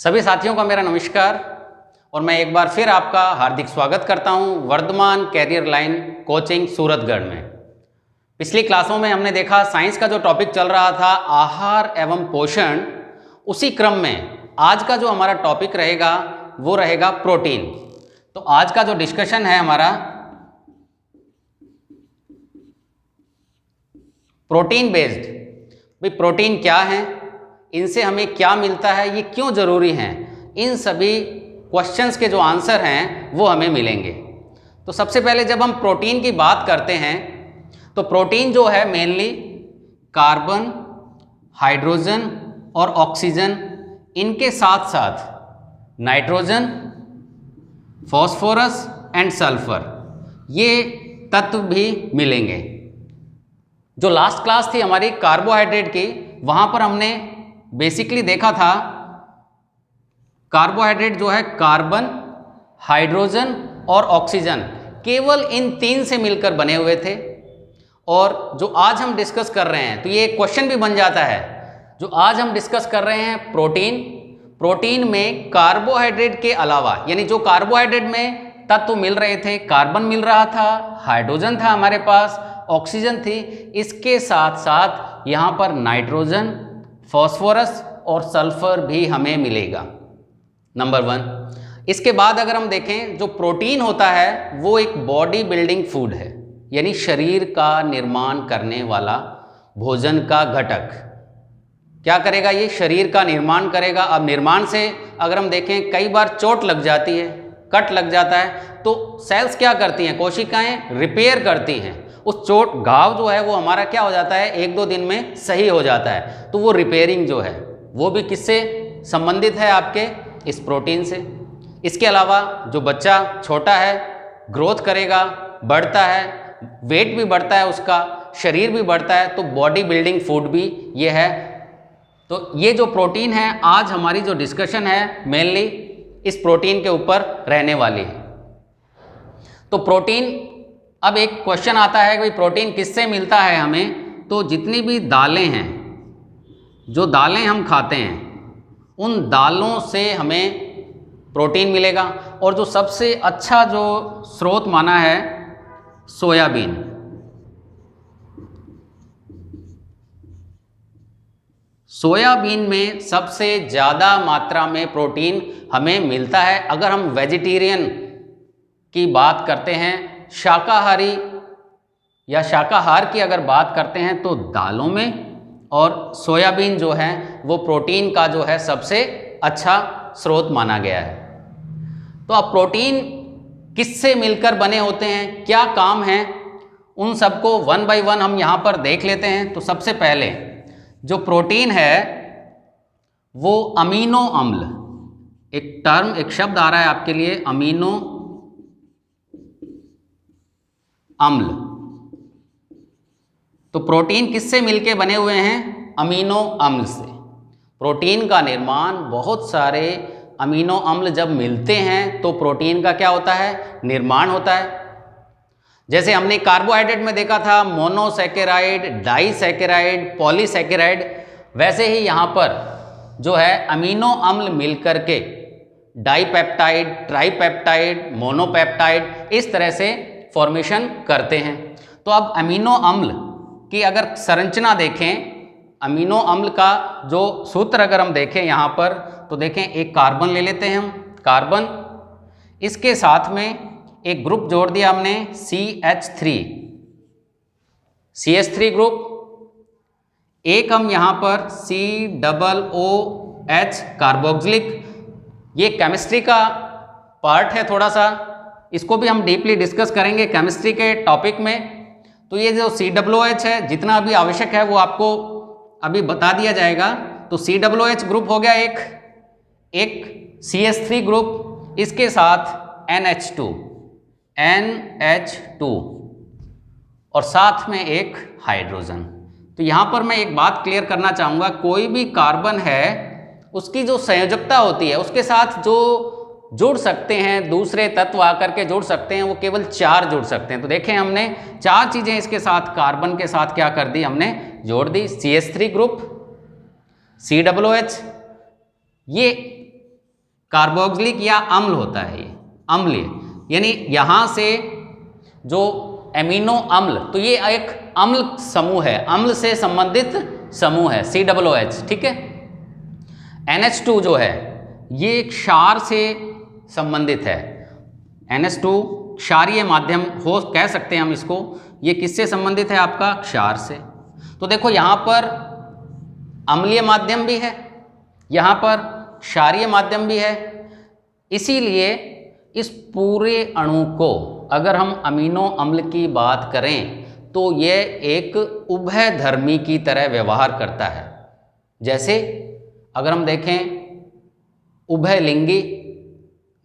सभी साथियों का मेरा नमस्कार और मैं एक बार फिर आपका हार्दिक स्वागत करता हूं Vardhaman career line coaching Suratgarh में। पिछली क्लासों में हमने देखा साइंस का जो टॉपिक चल रहा था आहार एवं पोषण, उसी क्रम में आज का जो हमारा टॉपिक रहेगा वो रहेगा प्रोटीन। तो आज का जो डिस्कशन है हमारा प्रोटीन बेस्ड। भाई प्रोटीन क्या है, इनसे हमें क्या मिलता है, ये क्यों ज़रूरी हैं, इन सभी क्वेश्चंस के जो आंसर हैं वो हमें मिलेंगे। तो सबसे पहले जब हम प्रोटीन की बात करते हैं तो प्रोटीन जो है मेनली कार्बन, हाइड्रोजन और ऑक्सीजन, इनके साथ साथ नाइट्रोजन, फॉस्फोरस एंड सल्फर, ये तत्व भी मिलेंगे। जो लास्ट क्लास थी हमारी कार्बोहाइड्रेट की, वहाँ पर हमने बेसिकली देखा था कार्बोहाइड्रेट जो है कार्बन, हाइड्रोजन और ऑक्सीजन, केवल इन तीन से मिलकर बने हुए थे। और जो आज हम डिस्कस कर रहे हैं तो ये क्वेश्चन भी बन जाता है, जो आज हम डिस्कस कर रहे हैं प्रोटीन में कार्बोहाइड्रेट के अलावा, यानी जो कार्बोहाइड्रेट में तत्व मिल रहे थे, कार्बन मिल रहा था, हाइड्रोजन था हमारे पास, ऑक्सीजन थी, इसके साथ साथ यहाँ पर नाइट्रोजन, फॉस्फोरस और सल्फर भी हमें मिलेगा। नंबर 1। इसके बाद अगर हम देखें, जो प्रोटीन होता है वो एक बॉडी बिल्डिंग फूड है, यानी शरीर का निर्माण करने वाला भोजन का घटक। क्या करेगा ये? शरीर का निर्माण करेगा। अब निर्माण से अगर हम देखें, कई बार चोट लग जाती है, कट लग जाता है, तो सेल्स क्या करती हैं, कोशिकाएं रिपेयर करती हैं। उस चोट घाव जो है वो हमारा क्या हो जाता है, 1-2 दिन में सही हो जाता है। तो वो रिपेयरिंग जो है वो भी किससे संबंधित है, आपके इस प्रोटीन से। इसके अलावा जो बच्चा छोटा है, ग्रोथ करेगा, बढ़ता है, वेट भी बढ़ता है, उसका शरीर भी बढ़ता है, तो बॉडी बिल्डिंग फूड भी ये है। तो ये जो प्रोटीन है, आज हमारी जो डिस्कशन है मेनली इस प्रोटीन के ऊपर रहने वाली है। तो प्रोटीन, अब एक क्वेश्चन आता है कि भाई प्रोटीन किससे मिलता है हमें? तो जितनी भी दालें हैं, जो दालें हम खाते हैं, उन दालों से हमें प्रोटीन मिलेगा। और जो सबसे अच्छा जो स्रोत माना है, सोयाबीन। सोयाबीन में सबसे ज़्यादा मात्रा में प्रोटीन हमें मिलता है। अगर हम वेजिटेरियन की बात करते हैं, शाकाहारी या शाकाहार की अगर बात करते हैं, तो दालों में, और सोयाबीन जो है वो प्रोटीन का जो है सबसे अच्छा स्रोत माना गया है। तो अब प्रोटीन किससे मिलकर बने होते हैं, क्या काम है, उन सबको 1 बाय 1 हम यहाँ पर देख लेते हैं। तो सबसे पहले जो प्रोटीन है वो अमीनो अम्ल, एक टर्म, एक शब्द आ रहा है आपके लिए, अमीनो अम्ल। तो प्रोटीन किससे मिलके बने हुए हैं? अमीनो अम्ल से। प्रोटीन का निर्माण, बहुत सारे अमीनो अम्ल जब मिलते हैं तो प्रोटीन का क्या होता है, निर्माण होता है। जैसे हमने कार्बोहाइड्रेट में देखा था मोनोसैकेराइड, डाइसैकेराइड, पॉलीसैकेराइड, वैसे ही यहाँ पर जो है अमीनो अम्ल मिलकर के डाइपेप्टाइड, ट्राइपेप्टाइड, मोनोपेप्टाइड, इस तरह से फॉर्मेशन करते हैं। तो अब अमीनो अम्ल की अगर संरचना देखें, अमीनो अम्ल का जो सूत्र अगर हम देखें यहाँ पर, तो देखें एक कार्बन ले लेते हैं हम, कार्बन, इसके साथ में एक ग्रुप जोड़ दिया हमने CH3 ग्रुप, एक हम यहाँ पर COOH कार्बोक्सिलिक। ये केमिस्ट्री का पार्ट है, थोड़ा सा इसको भी हम डीपली डिस्कस करेंगे केमिस्ट्री के टॉपिक में। तो ये जो COOH है, जितना अभी आवश्यक है वो आपको अभी बता दिया जाएगा। तो COOH ग्रुप हो गया एक CH3 ग्रुप, इसके साथ NH2 और साथ में एक हाइड्रोजन। तो यहाँ पर मैं एक बात क्लियर करना चाहूँगा, कोई भी कार्बन है उसकी जो संयोजकता होती है, उसके साथ जो जुड़ सकते हैं, दूसरे तत्व आकर के जुड़ सकते हैं, वो केवल 4 जुड़ सकते हैं। तो देखें हमने 4 चीज़ें इसके साथ, कार्बन के साथ क्या कर दी, हमने जोड़ दी। CH3 ग्रुप, COOH, ये कार्बोक्सिलिक या अम्ल होता है, ये अम्लीय, यानी यहाँ से जो एमिनो अम्ल, तो ये एक अम्ल समूह है, अम्ल से संबंधित समूह है COOH, ठीक है। NH2 जो है ये एक क्षार से संबंधित है, NH2 क्षारीय माध्यम हो कह सकते हैं हम इसको। ये किससे संबंधित है? आपका क्षार से। तो देखो यहाँ पर अम्लीय माध्यम भी है, यहाँ पर क्षारीय माध्यम भी है, इसीलिए इस पूरे अणु को अगर हम अमीनो अम्ल की बात करें तो ये एक उभयधर्मी की तरह व्यवहार करता है। जैसे अगर हम देखें उभयलिंगी,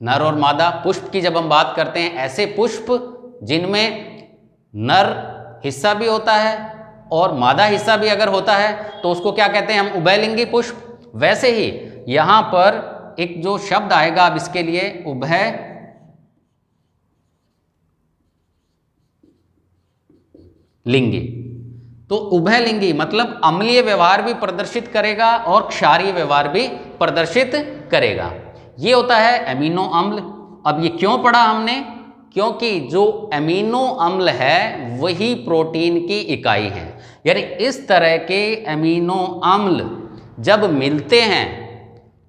नर और मादा पुष्प की जब हम बात करते हैं, ऐसे पुष्प जिनमें नर हिस्सा भी होता है और मादा हिस्सा भी अगर होता है तो उसको क्या कहते हैं हम? उभयलिंगी पुष्प। वैसे ही यहाँ पर एक जो शब्द आएगा अब इसके लिए उभय लिंगी। तो उभयलिंगी मतलब अम्लीय व्यवहार भी प्रदर्शित करेगा और क्षारीय व्यवहार भी प्रदर्शित करेगा। ये होता है एमिनो अम्ल। अब ये क्यों पढ़ा हमने? क्योंकि जो एमिनो अम्ल है वही प्रोटीन की इकाई है, यानी इस तरह के एमिनो अम्ल जब मिलते हैं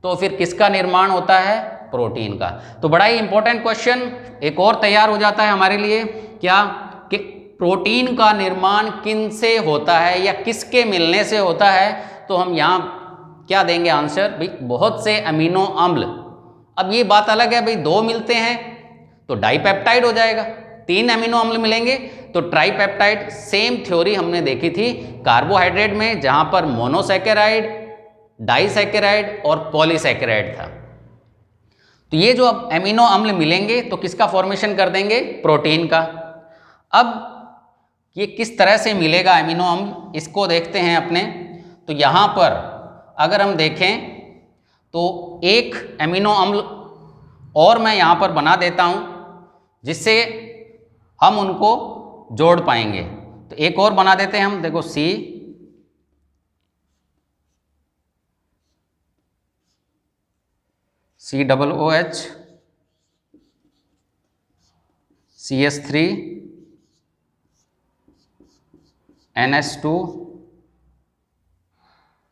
तो फिर किसका निर्माण होता है? प्रोटीन का। तो बड़ा ही इंपॉर्टेंट क्वेश्चन एक और तैयार हो जाता है हमारे लिए, क्या कि प्रोटीन का निर्माण किन से होता है या किसके मिलने से होता है? तो हम यहाँ क्या देंगे आंसर? भाई बहुत से अमीनो अम्ल। अब ये बात अलग है भाई, दो मिलते हैं तो डाइपेप्टाइड हो जाएगा, तीन अमीनो अम्ल मिलेंगे तो ट्राइपेप्टाइड। सेम थ्योरी हमने देखी थी कार्बोहाइड्रेट में, जहाँ पर मोनोसैकेराइड, डाइसैकेराइड और पॉलीसैकेराइड था। तो ये जो अब अमीनो अम्ल मिलेंगे तो किसका फॉर्मेशन कर देंगे? प्रोटीन का। अब ये किस तरह से मिलेगा अमीनो अम्ल, इसको देखते हैं अपने। तो यहाँ पर अगर हम देखें तो एक अमीनो अम्ल और मैं यहाँ पर बना देता हूँ जिससे हम उनको जोड़ पाएंगे। तो एक और बना देते हैं हम, देखो COOH CH3 NH2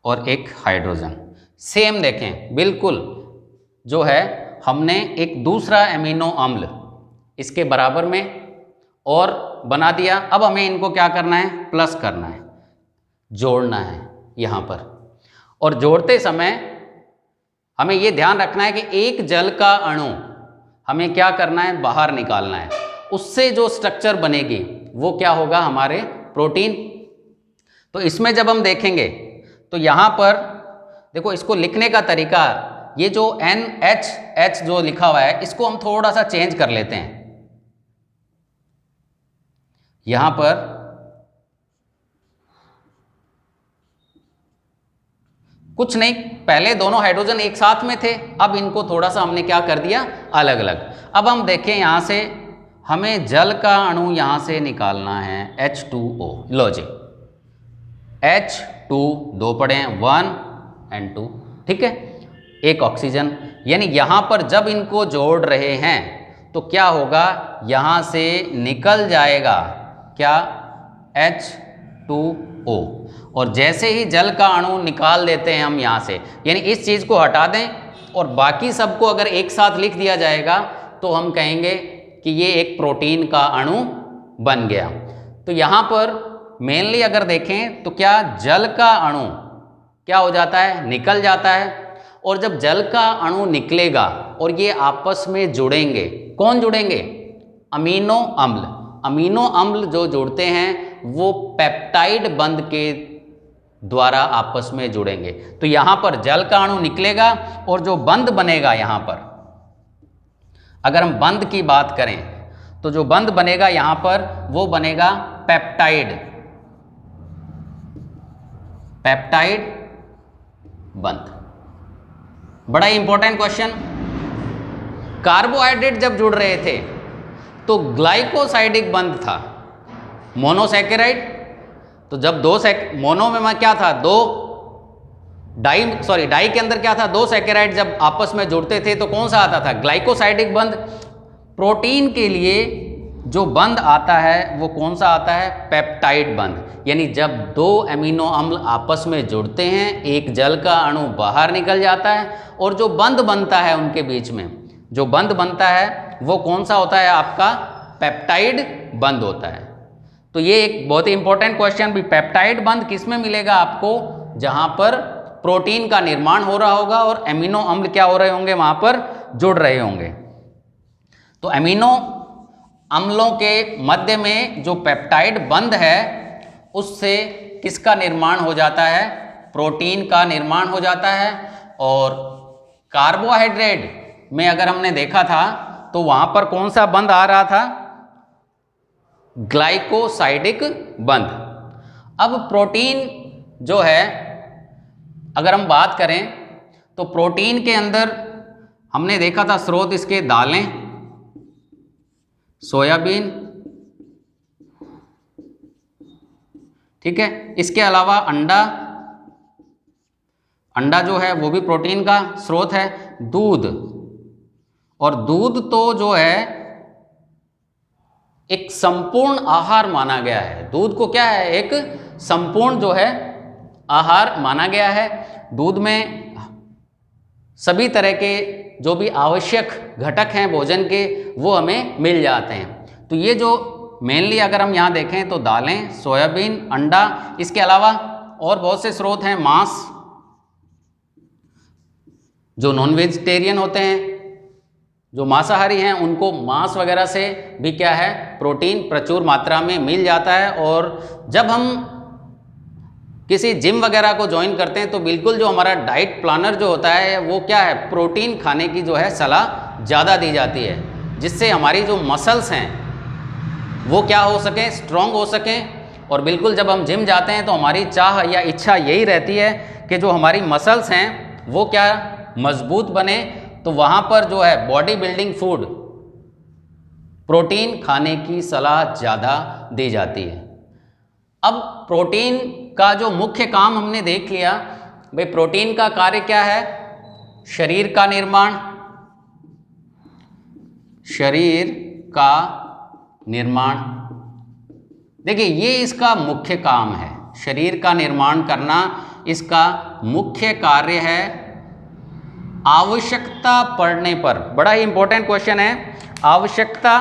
और एक हाइड्रोजन। सेम देखें बिल्कुल जो है, हमने एक दूसरा एमिनो अम्ल इसके बराबर में और बना दिया। अब हमें इनको क्या करना है? प्लस करना है, जोड़ना है यहाँ पर। और जोड़ते समय हमें ये ध्यान रखना है कि एक जल का अणु हमें क्या करना है? बाहर निकालना है। उससे जो स्ट्रक्चर बनेगी वो क्या होगा? हमारे प्रोटीन। तो इसमें जब हम देखेंगे तो यहाँ पर देखो, इसको लिखने का तरीका, ये जो NH जो लिखा हुआ है इसको हम थोड़ा सा चेंज कर लेते हैं। यहाँ पर कुछ नहीं, पहले दोनों हाइड्रोजन एक साथ में थे, अब इनको थोड़ा सा हमने क्या कर दिया? अलग अलग। अब हम देखें यहाँ से हमें जल का अणु यहाँ से निकालना है H2O। लो जी, H2 दो पड़े हैं, 1 और 2, ठीक है, एक ऑक्सीजन। यानी यहाँ पर जब इनको जोड़ रहे हैं तो क्या होगा? यहाँ से निकल जाएगा क्या? H2O। और जैसे ही जल का अणु निकाल देते हैं हम यहाँ से, यानी इस चीज़ को हटा दें और बाकी सबको अगर एक साथ लिख दिया जाएगा तो हम कहेंगे कि ये एक प्रोटीन का अणु बन गया। तो यहाँ पर मेनली अगर देखें तो क्या जल का अणु क्या हो जाता है? निकल जाता है। और जब जल का अणु निकलेगा और ये आपस में जुड़ेंगे, कौन जुड़ेंगे? अमीनो अम्ल। अमीनो अम्ल जो जुड़ते हैं वो पेप्टाइड बंध के द्वारा आपस में जुड़ेंगे। तो यहाँ पर जल का अणु निकलेगा और जो बंध बनेगा यहाँ पर, अगर हम बंध की बात करें तो जो बंध बनेगा यहाँ पर वो बनेगा पेप्टाइड, पेप्टाइड बंध। बड़ा इंपॉर्टेंट क्वेश्चन। कार्बोहाइड्रेट जब जुड़ रहे थे तो ग्लाइकोसाइडिक बंध था, मोनोसैकेराइड। तो जब मोनो में क्या था? दो, डाई के अंदर क्या था, दो सैकेराइड जब आपस में जुड़ते थे तो कौन सा आता था, ग्लाइकोसाइडिक बंध। प्रोटीन के लिए जो बंध आता है वो कौन सा आता है, पेप्टाइड बंध। यानी जब दो अमीनो अम्ल आपस में जुड़ते हैं, एक जल का अणु बाहर निकल जाता है और जो बंध बनता है उनके बीच में, जो बंध बनता है वो कौन सा होता है आपका, पेप्टाइड बंध होता है। तो ये एक बहुत ही इंपॉर्टेंट क्वेश्चन भी, पेप्टाइड बंध किस में मिलेगा आपको, जहां पर प्रोटीन का निर्माण हो रहा होगा और अमीनो अम्ल क्या हो रहे होंगे, वहां पर जुड़ रहे होंगे। तो अमीनो अम्लों के मध्य में जो पेप्टाइड बंध है उससे किसका निर्माण हो जाता है, प्रोटीन का निर्माण हो जाता है। और कार्बोहाइड्रेट में अगर हमने देखा था तो वहां पर कौन सा बंध आ रहा था, ग्लाइकोसाइडिक बंध। अब प्रोटीन जो है अगर हम बात करें तो प्रोटीन के अंदर हमने देखा था स्रोत इसके दालें, सोयाबीन, ठीक है। इसके अलावा अंडा, अंडा जो है वो भी प्रोटीन का स्रोत है। दूध, और दूध तो जो है एक संपूर्ण आहार माना गया है। दूध को क्या है, एक संपूर्ण जो है आहार माना गया है। दूध में सभी तरह के जो भी आवश्यक घटक हैं भोजन के वो हमें मिल जाते हैं। तो ये जो मेनली अगर हम यहाँ देखें तो दालें, सोयाबीन, अंडा, इसके अलावा और बहुत से स्रोत हैं। मांस, जो नॉन वेजिटेरियन होते हैं, जो मांसाहारी हैं, उनको मांस वगैरह से भी क्या है, प्रोटीन प्रचुर मात्रा में मिल जाता है। और जब हम किसी जिम वगैरह को ज्वाइन करते हैं तो बिल्कुल जो हमारा डाइट प्लानर जो होता है वो क्या है, प्रोटीन खाने की जो है सलाह ज़्यादा दी जाती है, जिससे हमारी जो मसल्स हैं वो क्या हो सकें, स्ट्रॉन्ग हो सकें। और बिल्कुल जब हम जिम जाते हैं तो हमारी चाह या इच्छा यही रहती है कि जो हमारी मसल्स हैं वो क्या मजबूत बने। तो वहाँ पर जो है बॉडी बिल्डिंग फूड, प्रोटीन खाने की सलाह ज़्यादा दी जाती है। अब प्रोटीन का जो मुख्य काम हमने देख लिया, भाई प्रोटीन का कार्य क्या है, शरीर का निर्माण, शरीर का निर्माण, देखिए ये इसका मुख्य काम है, शरीर का निर्माण करना इसका मुख्य कार्य है। आवश्यकता पड़ने पर, बड़ा ही इंपॉर्टेंट क्वेश्चन है, आवश्यकता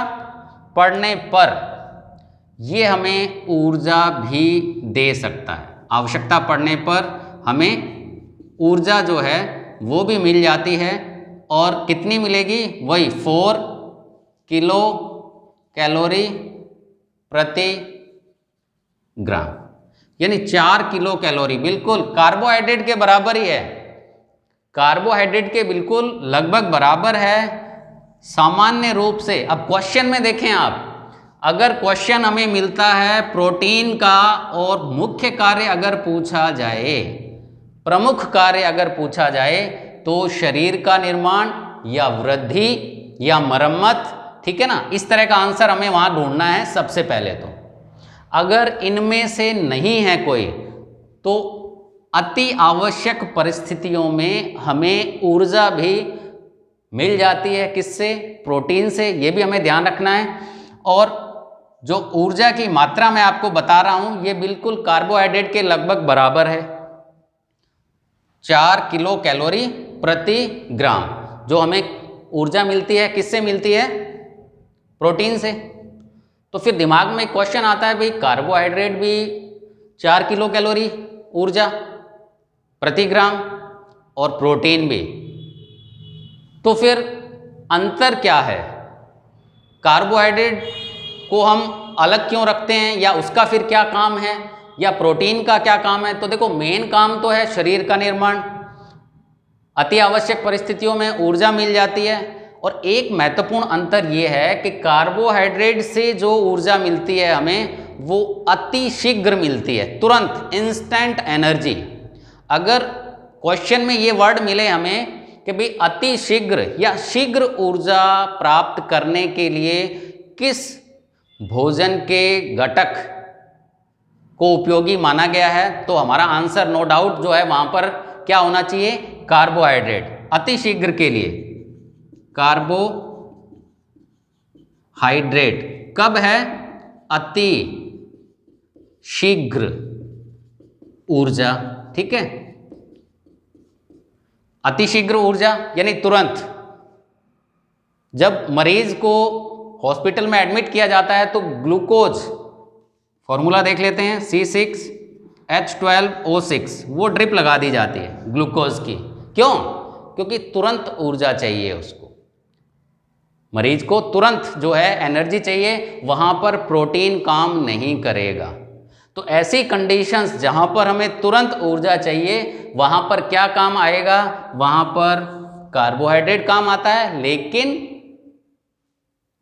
पड़ने पर ये हमें ऊर्जा भी दे सकता है। आवश्यकता पड़ने पर हमें ऊर्जा जो है वो भी मिल जाती है। और कितनी मिलेगी, वही 4 किलो कैलोरी प्रति ग्राम, यानी 4 किलो कैलोरी, बिल्कुल कार्बोहाइड्रेट के बराबर ही है, कार्बोहाइड्रेट के बिल्कुल लगभग बराबर है सामान्य रूप से। अब क्वेश्चन में देखें आप, अगर क्वेश्चन हमें मिलता है प्रोटीन का और मुख्य कार्य अगर पूछा जाए, प्रमुख कार्य अगर पूछा जाए, तो शरीर का निर्माण या वृद्धि या मरम्मत, ठीक है ना, इस तरह का आंसर हमें वहां ढूंढना है सबसे पहले। तो अगर इनमें से नहीं है कोई तो अति आवश्यक परिस्थितियों में हमें ऊर्जा भी मिल जाती है, किससे, प्रोटीन से, ये भी हमें ध्यान रखना है। और जो ऊर्जा की मात्रा मैं आपको बता रहा हूं ये बिल्कुल कार्बोहाइड्रेट के लगभग बराबर है, 4 किलो कैलोरी प्रति ग्राम जो हमें ऊर्जा मिलती है, किससे मिलती है, प्रोटीन से। तो फिर दिमाग में क्वेश्चन आता है, भाई कार्बोहाइड्रेट भी 4 किलो कैलोरी ऊर्जा प्रति ग्राम और प्रोटीन भी, तो फिर अंतर क्या है, कार्बोहाइड्रेट को हम अलग क्यों रखते हैं, या उसका फिर क्या काम है, या प्रोटीन का क्या काम है। तो देखो मेन काम तो है शरीर का निर्माण, अति आवश्यक परिस्थितियों में ऊर्जा मिल जाती है। और एक महत्वपूर्ण अंतर ये है कि कार्बोहाइड्रेट से जो ऊर्जा मिलती है हमें वो अति शीघ्र मिलती है, तुरंत, इंस्टेंट एनर्जी। अगर क्वेश्चन में ये वर्ड मिले हमें कि भाई अति शीघ्र या शीघ्र ऊर्जा प्राप्त करने के लिए किस भोजन के घटक को उपयोगी माना गया है, तो हमारा आंसर नो डाउट जो है वहां पर क्या होना चाहिए, कार्बोहाइड्रेट। अति शीघ्र के लिए कार्बोहाइड्रेट कब है, अति शीघ्र ऊर्जा, ठीक है। अति शीघ्र ऊर्जा यानी तुरंत। जब मरीज को हॉस्पिटल में एडमिट किया जाता है तो ग्लूकोज, फॉर्मूला देख लेते हैं, C6H12O6, वो ड्रिप लगा दी जाती है ग्लूकोज की। क्यों? क्योंकि तुरंत ऊर्जा चाहिए उसको, मरीज को तुरंत जो है एनर्जी चाहिए, वहाँ पर प्रोटीन काम नहीं करेगा। तो ऐसी कंडीशंस जहाँ पर हमें तुरंत ऊर्जा चाहिए, वहाँ पर क्या काम आएगा, वहाँ पर कार्बोहाइड्रेट काम आता है। लेकिन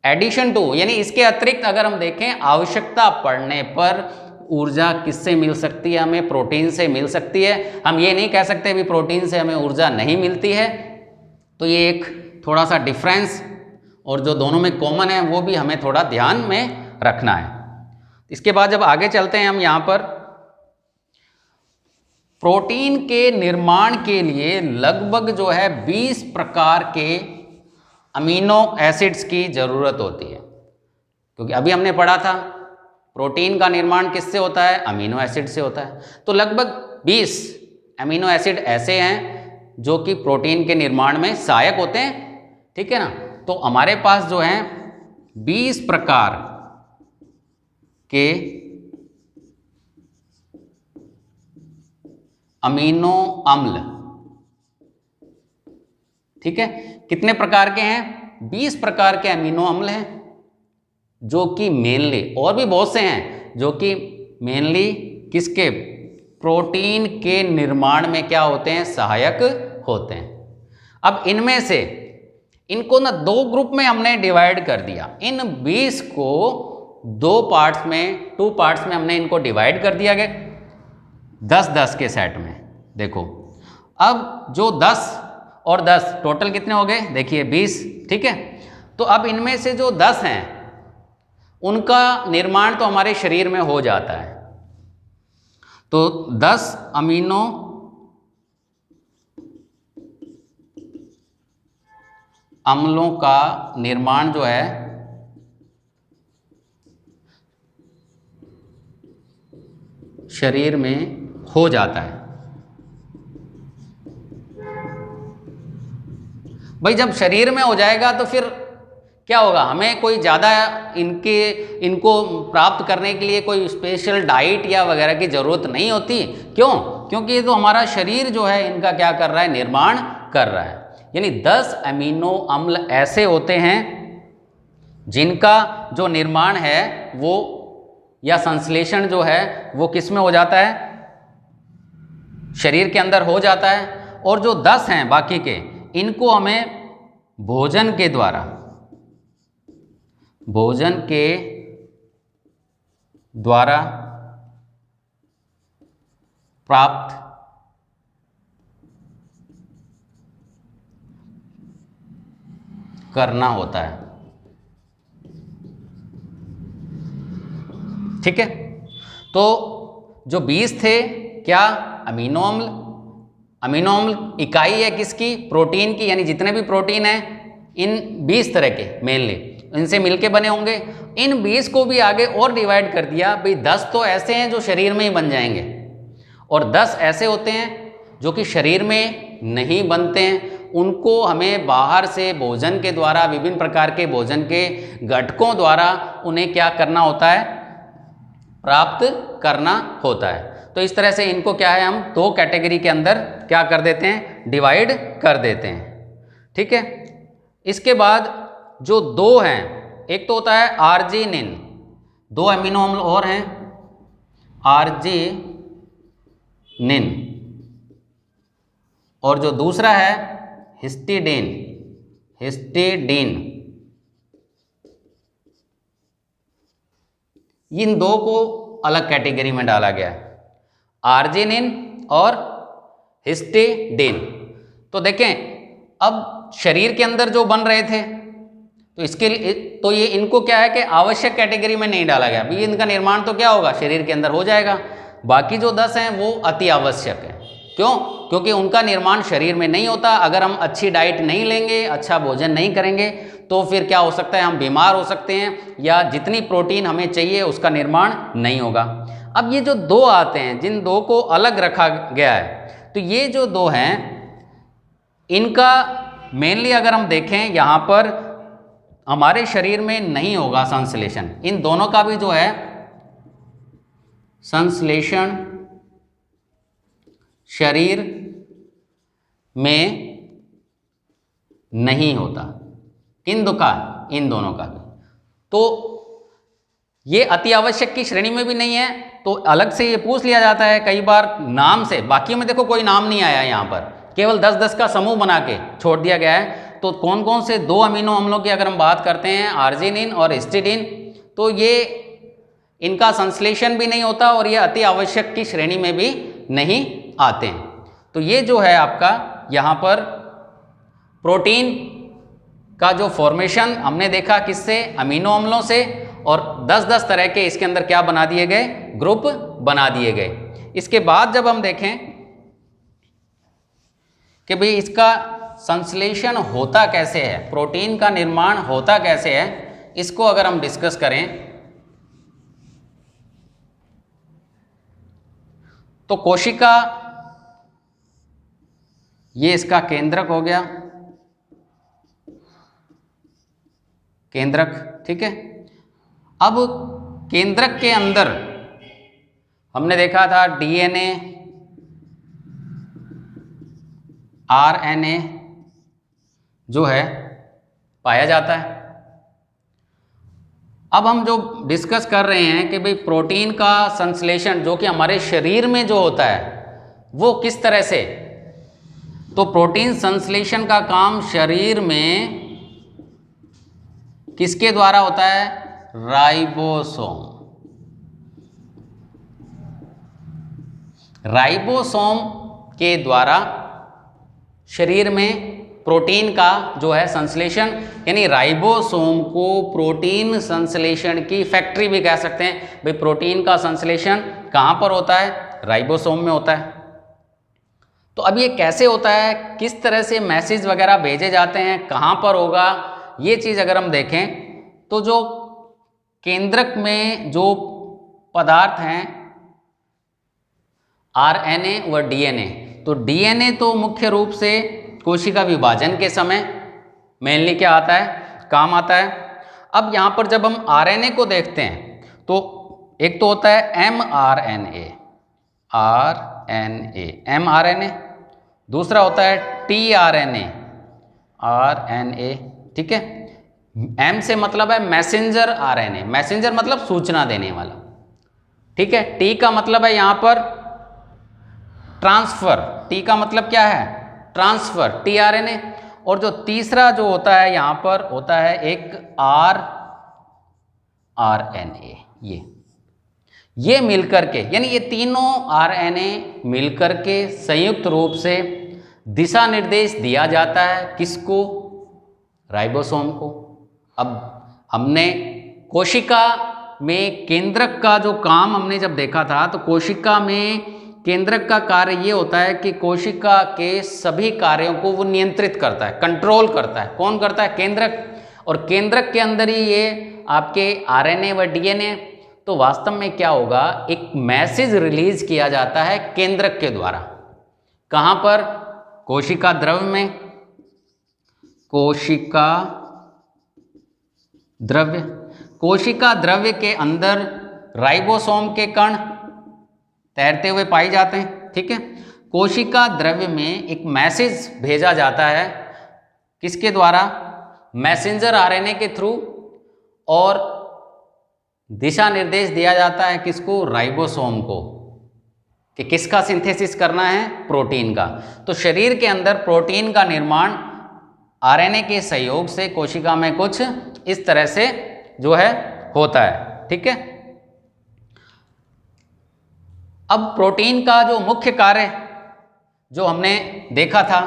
एडिशन टू, यानी इसके अतिरिक्त अगर हम देखें, आवश्यकता पड़ने पर ऊर्जा किससे मिल सकती है, हमें प्रोटीन से मिल सकती है। हम ये नहीं कह सकते भी प्रोटीन से हमें ऊर्जा नहीं मिलती है। तो ये एक थोड़ा सा डिफरेंस, और जो दोनों में कॉमन है वो भी हमें थोड़ा ध्यान में रखना है। इसके बाद जब आगे चलते हैं हम, यहाँ पर प्रोटीन के निर्माण के लिए लगभग जो है 20 प्रकार के अमीनो एसिड्स की ज़रूरत होती है। क्योंकि अभी हमने पढ़ा था प्रोटीन का निर्माण किससे होता है, अमीनो एसिड से होता है। तो लगभग 20 अमीनो एसिड ऐसे हैं जो कि प्रोटीन के निर्माण में सहायक होते हैं, ठीक है ना। तो हमारे पास जो है 20 प्रकार के अमीनो अम्ल, ठीक है। कितने प्रकार के हैं, 20 प्रकार के अमीनो अम्ल हैं, जो कि मेनली, और भी बहुत से हैं जो कि मेनली किसके, प्रोटीन के निर्माण में क्या होते हैं, सहायक होते हैं। अब इनमें से इनको ना 2 ग्रुप में हमने डिवाइड कर दिया। इन 20 को 2 पार्ट्स में, 2 पार्ट्स में हमने इनको डिवाइड कर दिया गया 10-10 के सेट में। देखो अब जो 10 और 10 टोटल कितने हो गए, देखिए 20, ठीक है। तो अब इनमें से जो 10 हैं उनका निर्माण तो हमारे शरीर में हो जाता है। तो 10 अमीनो अम्लों का निर्माण जो है शरीर में हो जाता है। भाई जब शरीर में हो जाएगा तो फिर क्या होगा, हमें कोई ज़्यादा इनको प्राप्त करने के लिए कोई स्पेशल डाइट या वगैरह की ज़रूरत नहीं होती। क्यों? क्योंकि तो हमारा शरीर जो है इनका क्या कर रहा है, निर्माण कर रहा है। यानी 10 अमीनो अम्ल ऐसे होते हैं जिनका जो निर्माण है वो, या संश्लेषण जो है वो किस में हो जाता है, शरीर के अंदर हो जाता है। और जो 10 हैं बाकी के, इनको हमें भोजन के द्वारा प्राप्त करना होता है, ठीक है। तो जो 20 थे क्या, अमीनो अम्ल। अमीनो अम्ल इकाई है किसकी, प्रोटीन की, यानी जितने भी प्रोटीन हैं इन 20 तरह के मेनली इनसे मिलके बने होंगे। इन 20 को भी आगे और डिवाइड कर दिया, भाई 10 तो ऐसे हैं जो शरीर में ही बन जाएंगे, और 10 ऐसे होते हैं जो कि शरीर में नहीं बनते हैं। उनको हमें बाहर से भोजन के द्वारा, विभिन्न प्रकार के भोजन के घटकों द्वारा उन्हें क्या करना होता है, प्राप्त करना होता है। तो इस तरह से इनको क्या है, हम 2 कैटेगरी के अंदर क्या कर देते हैं, डिवाइड कर देते हैं, ठीक है। इसके बाद जो 2 हैं, एक तो होता है आर्जिनिन, 2 अमीनो अम्ल और हैं आर्जिनिन, और जो दूसरा है हिस्टिडीन। इन 2 को अलग कैटेगरी में डाला गया है, आर्जिनिन और हिस्टिडीन। तो देखें अब शरीर के अंदर जो बन रहे थे, तो इसके लिए तो ये इनको क्या है कि आवश्यक कैटेगरी में नहीं डाला गया। अभी इनका निर्माण तो क्या होगा, शरीर के अंदर हो जाएगा। बाकी जो 10 हैं वो अति आवश्यक है, क्यों? क्योंकि उनका निर्माण शरीर में नहीं होता। अगर हम अच्छी डाइट नहीं लेंगे, अच्छा भोजन नहीं करेंगे, तो फिर क्या हो सकता है, हम बीमार हो सकते हैं, या जितनी प्रोटीन हमें चाहिए उसका निर्माण नहीं होगा। अब ये जो दो आते हैं, जिन दो को अलग रखा गया है, तो ये जो दो हैं, इनका मेनली अगर हम देखें यहाँ पर हमारे शरीर में नहीं होगा संश्लेषण। इन दोनों का भी जो है संश्लेषण शरीर में नहीं होता। किन दो का? इन दोनों का भी। तो ये अति आवश्यक की श्रेणी में भी नहीं है, तो अलग से ये पूछ लिया जाता है कई बार नाम से। बाकी में देखो कोई नाम नहीं आया, यहाँ पर केवल 10-10 का समूह बना के छोड़ दिया गया है। तो कौन कौन से दो अमीनो अम्लों की अगर हम बात करते हैं, आर्जिनिन और हिस्टिडीन, तो ये इनका संश्लेषण भी नहीं होता और ये अति आवश्यक की श्रेणी में भी नहीं आते हैं। तो ये जो है आपका यहाँ पर प्रोटीन का जो फॉर्मेशन हमने देखा किससे? अमीनो अम्लों से। और 10-10 तरह के इसके अंदर क्या बना दिए गए? ग्रुप बना दिए गए। इसके बाद जब हम देखें कि भाई इसका संश्लेषण होता कैसे है, प्रोटीन का निर्माण होता कैसे है, इसको अगर हम डिस्कस करें तो कोशिका, ये इसका केंद्रक हो गया, केंद्रक, ठीक है। अब केंद्रक के अंदर हमने देखा था डीएनए, आरएनए जो है पाया जाता है। अब हम जो डिस्कस कर रहे हैं कि भाई प्रोटीन का संश्लेषण जो कि हमारे शरीर में जो होता है वो किस तरह से, तो प्रोटीन संश्लेषण का काम शरीर में किसके द्वारा होता है? राइबोसोम। राइबोसोम के द्वारा शरीर में प्रोटीन का जो है संश्लेषण, यानी राइबोसोम को प्रोटीन संश्लेषण की फैक्ट्री भी कह सकते हैं। भाई प्रोटीन का संश्लेषण कहाँ पर होता है? राइबोसोम में होता है। तो अब ये कैसे होता है, किस तरह से मैसेज वगैरह भेजे जाते हैं, कहाँ पर होगा, ये चीज़ अगर हम देखें तो जो केंद्रक में जो पदार्थ हैं आरएनए व डीएनए, तो डीएनए तो मुख्य रूप से कोशिका विभाजन के समय मेनली क्या आता है? काम आता है। अब यहाँ पर जब हम आरएनए को देखते हैं तो एक तो होता है एमआरएनए, आरएनए, एमआरएनए, दूसरा होता है टीआरएनए, आरएनए, ठीक है। एम से मतलब है मैसेंजर आरएनए, मैसेंजर मतलब सूचना देने वाला, ठीक है। टी का मतलब है यहाँ पर ट्रांसफर, टी का मतलब क्या है? Transfer, tRNA. और जो तीसरा जो होता है यहाँ पर होता है एक आरएनए। ये मिलकर के, यानी ये तीनों आरएनए मिलकर के संयुक्त रूप से दिशा निर्देश दिया जाता है किसको? राइबोसोम को। अब हमने कोशिका में केंद्रक का जो काम हमने जब देखा था, तो कोशिका में केंद्रक का कार्य ये होता है कि कोशिका के सभी कार्यों को वो नियंत्रित करता है, कंट्रोल करता है। कौन करता है? केंद्रक। और केंद्रक के अंदर ही ये आपके आरएनए व डीएनए, तो वास्तव में क्या होगा, एक मैसेज रिलीज किया जाता है केंद्रक के द्वारा। कहाँ पर? कोशिका द्रव्य में, कोशिका द्रव्य, कोशिका द्रव्य के अंदर राइबोसोम के कण तैरते हुए पाए जाते हैं, ठीक है। कोशिका द्रव्य में एक मैसेज भेजा जाता है किसके द्वारा? मैसेंजर आरएनए के थ्रू, और दिशा निर्देश दिया जाता है किसको? राइबोसोम को, कि किसका सिंथेसिस करना है? प्रोटीन का। तो शरीर के अंदर प्रोटीन का निर्माण आरएनए के सहयोग से कोशिका में कुछ इस तरह से जो है होता है, ठीक है। अब प्रोटीन का जो मुख्य कार्य जो हमने देखा था,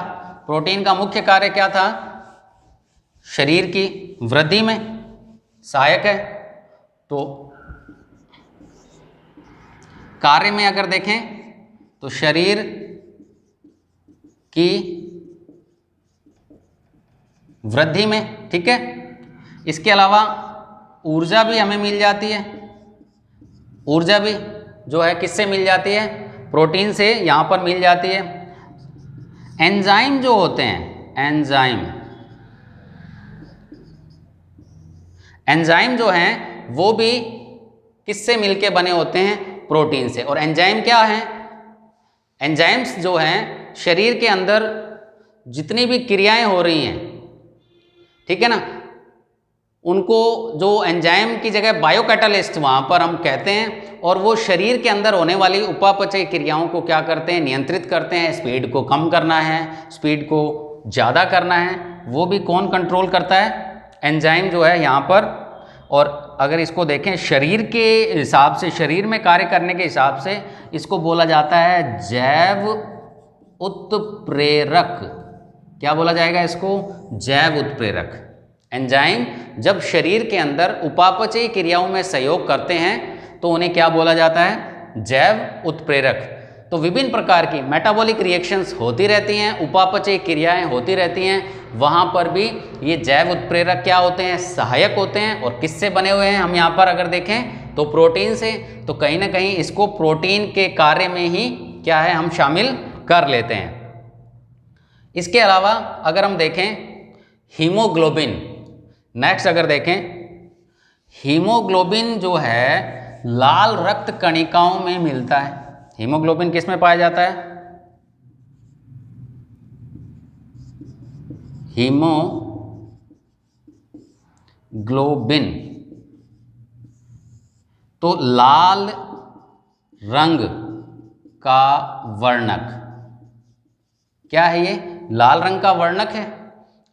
प्रोटीन का मुख्य कार्य क्या था? शरीर की वृद्धि में सहायक है। तो कार्य में अगर देखें तो शरीर की वृद्धि में, ठीक है। इसके अलावा ऊर्जा भी हमें मिल जाती है, ऊर्जा भी जो है किससे मिल जाती है, प्रोटीन से यहाँ पर मिल जाती है। एंजाइम जो होते हैं, एंजाइम जो हैं वो भी किससे मिलके बने होते हैं, प्रोटीन से। और एंजाइम क्या है, एंजाइम्स जो हैं शरीर के अंदर जितनी भी क्रियाएं हो रही हैं, ठीक है ना, उनको जो एंजाइम की जगह बायोकैटालिस्ट वहाँ पर हम कहते हैं, और वो शरीर के अंदर होने वाली उपापचय क्रियाओं को क्या करते हैं, नियंत्रित करते हैं। स्पीड को कम करना है, स्पीड को ज़्यादा करना है, वो भी कौन कंट्रोल करता है, एंजाइम जो है यहाँ पर। और अगर इसको देखें शरीर के हिसाब से, शरीर में कार्य करने के हिसाब से, इसको बोला जाता है जैव उत्प्रेरक। क्या बोला जाएगा इसको, जैव उत्प्रेरक। एंजाइम जब शरीर के अंदर उपापचयी क्रियाओं में सहयोग करते हैं तो उन्हें क्या बोला जाता है, जैव उत्प्रेरक। तो विभिन्न प्रकार की मेटाबॉलिक रिएक्शंस होती रहती हैं, उपापचयी क्रियाएं होती रहती हैं, वहाँ पर भी ये जैव उत्प्रेरक क्या होते हैं, सहायक होते हैं। और किससे बने हुए हैं हम यहाँ पर अगर देखें तो प्रोटीन से। तो कहीं ना कहीं इसको प्रोटीन के कार्य में ही क्या है, हम शामिल कर लेते हैं। इसके अलावा अगर हम देखें हीमोग्लोबिन, नेक्स्ट अगर देखें हीमोग्लोबिन जो है लाल रक्त कणिकाओं में मिलता है। हीमोग्लोबिन किस में पाया जाता है, हीमोग्लोबिन तो लाल रंग का वर्णक, क्या है ये, लाल रंग का वर्णक है।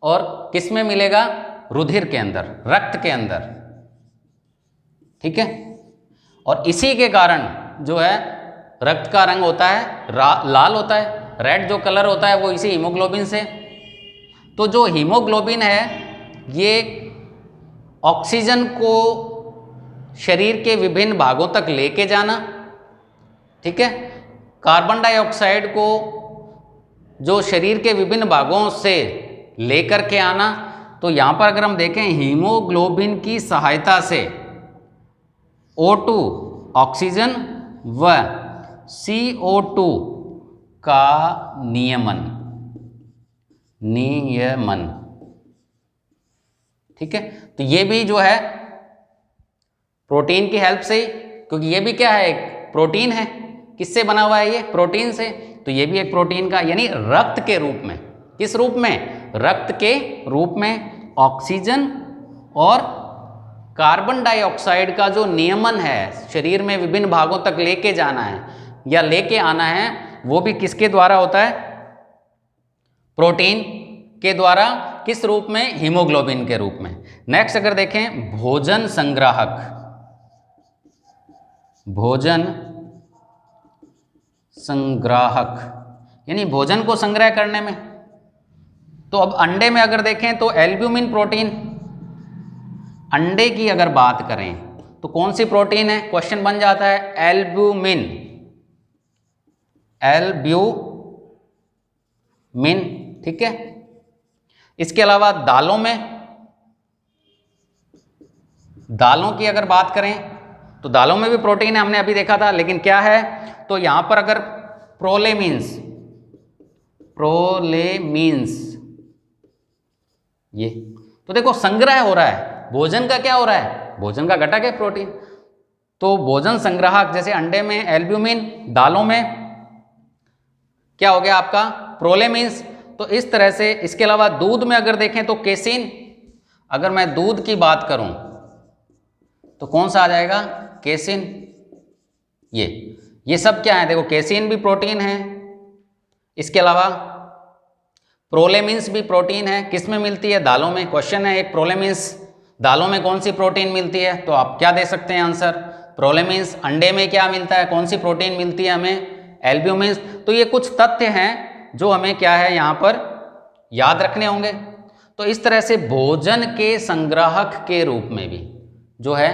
और किस में मिलेगा, रुधिर के अंदर, रक्त के अंदर, ठीक है। और इसी के कारण जो है रक्त का रंग होता है लाल होता है, रेड जो कलर होता है वो इसी हीमोग्लोबिन से। तो जो हीमोग्लोबिन है ये ऑक्सीजन को शरीर के विभिन्न भागों तक लेके जाना, ठीक है, कार्बन डाइऑक्साइड को जो शरीर के विभिन्न भागों से लेकर के आना। तो यहाँ पर अगर हम देखें हीमोग्लोबिन की सहायता से O2 ऑक्सीजन व CO2 का नियमन, ठीक है। तो ये भी जो है प्रोटीन की हेल्प से, क्योंकि ये भी क्या है, एक प्रोटीन है। किससे बना हुआ है ये, प्रोटीन से। तो ये भी एक प्रोटीन का, यानी रक्त के रूप में, किस रूप में, रक्त के रूप में ऑक्सीजन और कार्बन डाइऑक्साइड का जो नियमन है, शरीर में विभिन्न भागों तक लेके जाना है या लेके आना है, वो भी किसके द्वारा होता है, प्रोटीन के द्वारा। किस रूप में, हीमोग्लोबिन के रूप में। नेक्स्ट अगर देखें भोजन संग्राहक, भोजन संग्राहक यानी भोजन को संग्रह करने में। तो अब अंडे में अगर देखें तो एल्ब्यूमिन प्रोटीन, अंडे की अगर बात करें तो कौन सी प्रोटीन है, क्वेश्चन बन जाता है एल्ब्यूमिन, एल्ब्यूमिन, ठीक है। इसके अलावा दालों में, दालों की अगर बात करें तो दालों में भी प्रोटीन है, हमने अभी देखा था। लेकिन क्या है, तो यहां पर अगर प्रोलेमिन्स, ये तो देखो संग्रह हो रहा है, भोजन का क्या हो रहा है, भोजन का घटक है प्रोटीन। तो भोजन संग्राहक जैसे अंडे में एल्ब्यूमिन, दालों में क्या हो गया आपका, प्रोलेमिन्स। तो इस तरह से। इसके अलावा दूध में अगर देखें तो केसिन, अगर मैं दूध की बात करूं तो कौन सा आ जाएगा, केसिन। ये सब क्या है, देखो केसिन भी प्रोटीन है, इसके अलावा प्रोलेमिन्स भी प्रोटीन है। किस में मिलती है, दालों में। क्वेश्चन है एक, प्रोलेमिन्स दालों में कौन सी प्रोटीन मिलती है, तो आप क्या दे सकते हैं आंसर, प्रोलेमिन्स। अंडे में क्या मिलता है, कौन सी प्रोटीन मिलती है हमें, एल्ब्यूमिन। तो ये कुछ तथ्य हैं जो हमें क्या है यहाँ पर याद रखने होंगे। तो इस तरह से भोजन के संग्राहक के रूप में भी जो है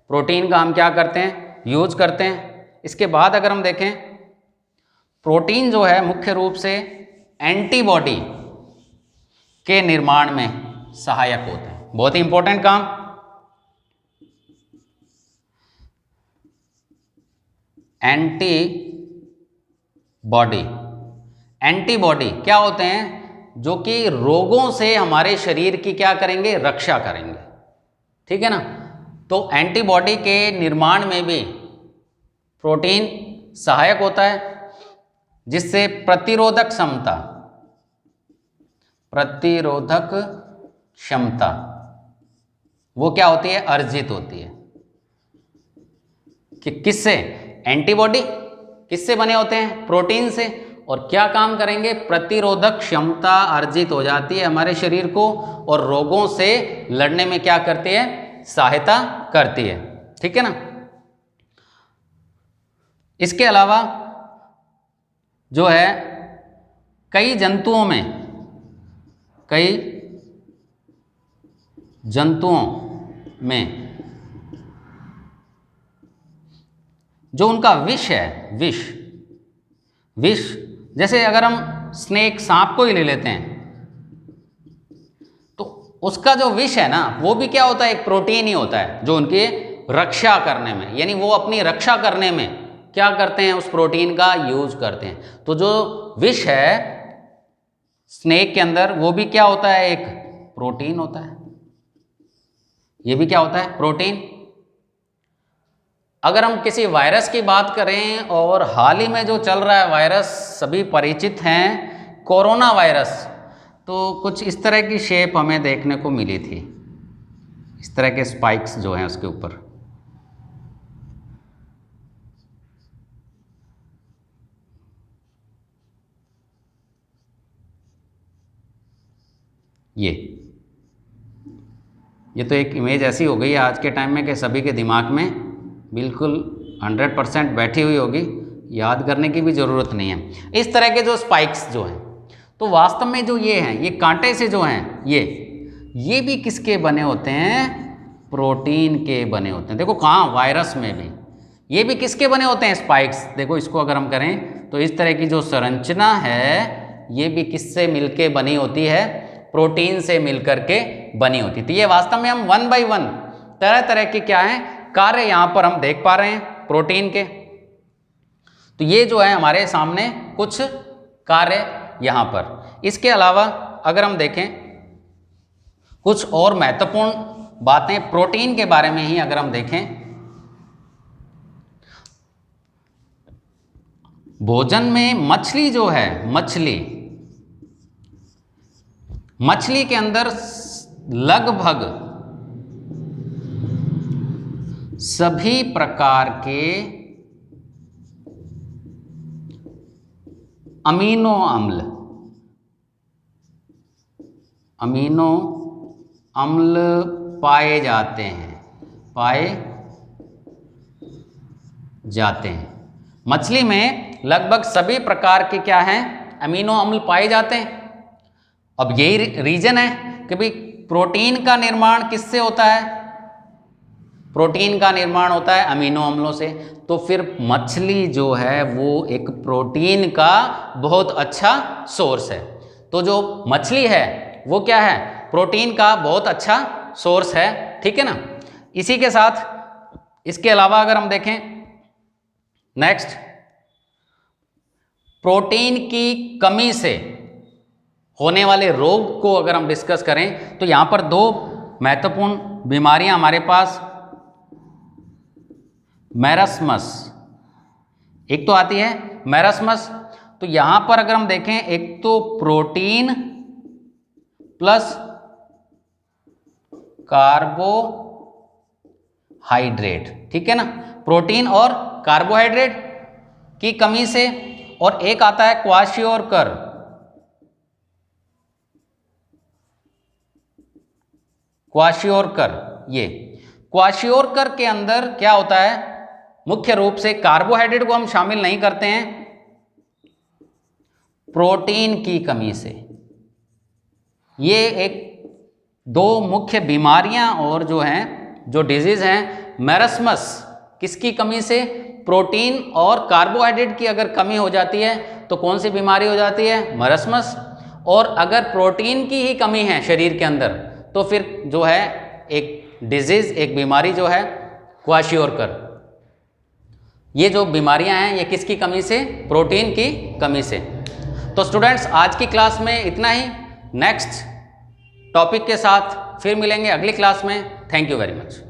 प्रोटीन का हम क्या करते हैं, यूज करते हैं। इसके बाद अगर हम देखें प्रोटीन जो है मुख्य रूप से एंटीबॉडी के निर्माण में सहायक होते हैं। बहुत ही इंपॉर्टेंट काम। एंटीबॉडी क्या होते हैं? जो कि रोगों से हमारे शरीर की क्या करेंगे? रक्षा करेंगे। ठीक है ना? तो एंटीबॉडी के निर्माण में भी प्रोटीन सहायक होता है, जिससे प्रतिरोधक क्षमता वो क्या होती है? अर्जित होती है। कि किससे? एंटीबॉडी किससे बने होते हैं? प्रोटीन से। और क्या काम करेंगे? प्रतिरोधक क्षमता अर्जित हो जाती है हमारे शरीर को, और रोगों से लड़ने में क्या करती है? सहायता करती है। ठीक है ना? इसके अलावा जो है कई जंतुओं में जो उनका विष है, विष जैसे अगर हम सांप को ही ले लेते हैं, तो उसका जो विष है ना, वो भी क्या होता है? एक प्रोटीन ही होता है, जो उनकी रक्षा करने में, यानी वो अपनी रक्षा करने में क्या करते हैं? उस प्रोटीन का यूज करते हैं। तो जो विष है स्नेक के अंदर, वो भी क्या होता है? एक प्रोटीन होता है। ये भी क्या होता है? प्रोटीन। अगर हम किसी वायरस की बात करें, और हाल ही में जो चल रहा है वायरस, सभी परिचित हैं, कोरोना वायरस, तो कुछ इस तरह की शेप हमें देखने को मिली थी, इस तरह के स्पाइक्स जो हैं उसके ऊपर। ये तो एक इमेज ऐसी हो गई है आज के टाइम में कि सभी के दिमाग में बिल्कुल 100% बैठी हुई होगी, याद करने की भी ज़रूरत नहीं है। इस तरह के जो स्पाइक्स जो हैं, तो वास्तव में जो ये हैं, ये कांटे से जो हैं, ये भी किसके बने होते हैं? प्रोटीन के बने होते हैं। देखो कहाँ, वायरस में भी ये भी किसके बने होते हैं? स्पाइक्स। देखो इसको अगर हम करें तो इस तरह की जो संरचना है, ये भी किससे मिलके बनी होती है? प्रोटीन से मिलकर के बनी होती। तो ये वास्तव में हम 1 by 1 तरह तरह के क्या है कार्य यहां पर हम देख पा रहे हैं प्रोटीन के। तो ये जो है हमारे सामने कुछ कार्य यहां पर। इसके अलावा अगर हम देखें कुछ और महत्वपूर्ण बातें प्रोटीन के बारे में ही अगर हम देखें, भोजन में मछली जो है, मछली के अंदर लगभग सभी प्रकार के अमीनो अम्ल पाए जाते हैं। मछली में लगभग सभी प्रकार के क्या हैं? अमीनो अम्ल पाए जाते हैं। अब यही रीजन है कि भाई प्रोटीन का निर्माण किससे होता है? प्रोटीन का निर्माण होता है अमीनो अम्लों से। तो फिर मछली जो है वो एक प्रोटीन का बहुत अच्छा सोर्स है। तो जो मछली है वो क्या है? प्रोटीन का बहुत अच्छा सोर्स है। ठीक है ना? इसी के साथ इसके अलावा अगर हम देखें नेक्स्ट, प्रोटीन की कमी से होने वाले रोग को अगर हम डिस्कस करें तो यहां पर दो महत्वपूर्ण बीमारियां हमारे पास मैरस्मस, एक तो आती है मैरस्मस। तो यहां पर अगर हम देखें, एक तो प्रोटीन प्लस कार्बोहाइड्रेट, ठीक है ना, प्रोटीन और कार्बोहाइड्रेट की कमी से, और एक आता है क्वाशियोरकर। ये क्वाशियोरकर के अंदर क्या होता है? मुख्य रूप से कार्बोहाइड्रेट को हम शामिल नहीं करते हैं, प्रोटीन की कमी से। ये एक दो मुख्य बीमारियां और जो हैं, जो डिजीज हैं, मैरस्मस किसकी कमी से? प्रोटीन और कार्बोहाइड्रेट की अगर कमी हो जाती है तो कौन सी बीमारी हो जाती है? मरस्मस। और अगर प्रोटीन की ही कमी है शरीर के अंदर तो फिर जो है एक डिजीज, एक बीमारी जो है क्वाशियोरकर। ये जो बीमारियां हैं ये किसकी कमी से? प्रोटीन की कमी से। तो स्टूडेंट्स आज की क्लास में इतना ही। नेक्स्ट टॉपिक के साथ फिर मिलेंगे अगली क्लास में। Thank you very much.